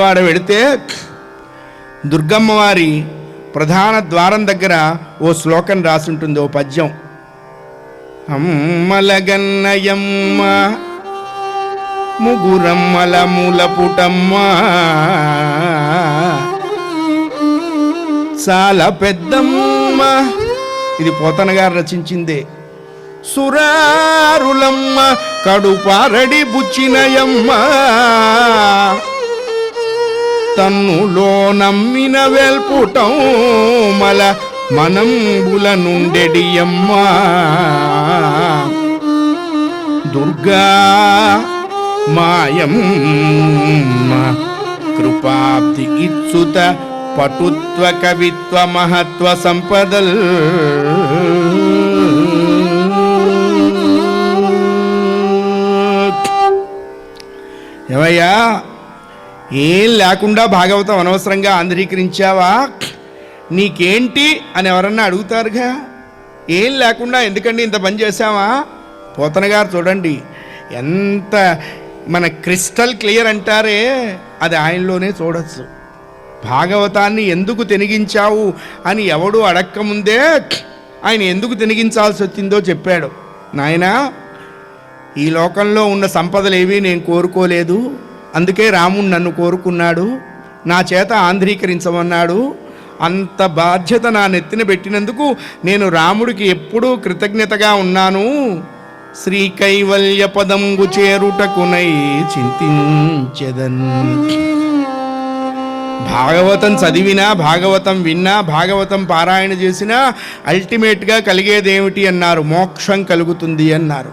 ఆడ వెడితే దుర్గమ్మవారి ప్రధాన ద్వారం దగ్గర ఓ శ్లోకం రాసుంటుంది, ఓ పద్యం. అమ్మలగన్నయమ్మ ముగురమ్మల మూలపుటమ్మ చాలా పెద్దమ్మ. ఇది పోతన గారు రచించిందే. సురారులమ్మ కడుపారడి బుచ్చినయమ్మ తన్నులో నమ్మిన వెల్పుటం మల మనంబుల నుండెడియమ్మ దుర్గా మాయమ్మ కృపాబ్ది ఇచ్చుత పటుత్వ కవిత్వ మహత్వ సంపదల్ ఏమయ్యా ఏం లేకుండా భాగవతం అనవసరంగా ఆంధ్రీకరించావా, నీకేంటి అని ఎవరన్నా అడుగుతారుగా. ఏం లేకుండా ఎందుకండి ఇంత పని చేశావా? పోతన గారు చూడండి ఎంత మన క్రిస్టల్ క్లియర్ అంటారే, అది ఆయనలోనే చూడొచ్చు. భాగవతాన్ని ఎందుకు తెనిగించావు అని ఎవడు అడక్కముందే ఆయన ఎందుకు తెనిగించాల్సి వచ్చిందో చెప్పాడు. నాయనా, ఈ లోకంలో ఉన్న సంపదలేవి నేను కోరుకోలేదు, అందుకే రాముడు నన్ను కోరుకున్నాడు, నా చేత ఆంధ్రీకరించమన్నాడు. అంత బాధ్యత నా నెత్తిన పెట్టినందుకు నేను రాముడికి ఎప్పుడూ కృతజ్ఞతగా ఉన్నాను. శ్రీ కైవల్య పదంబు చేరుటకునై చింతించెదన్. భాగవతం చదివినా, భాగవతం విన్నా, భాగవతం పారాయణ చేసినా అల్టిమేట్గా కలిగేదేమిటి అన్నారు? మోక్షం కలుగుతుంది అన్నారు.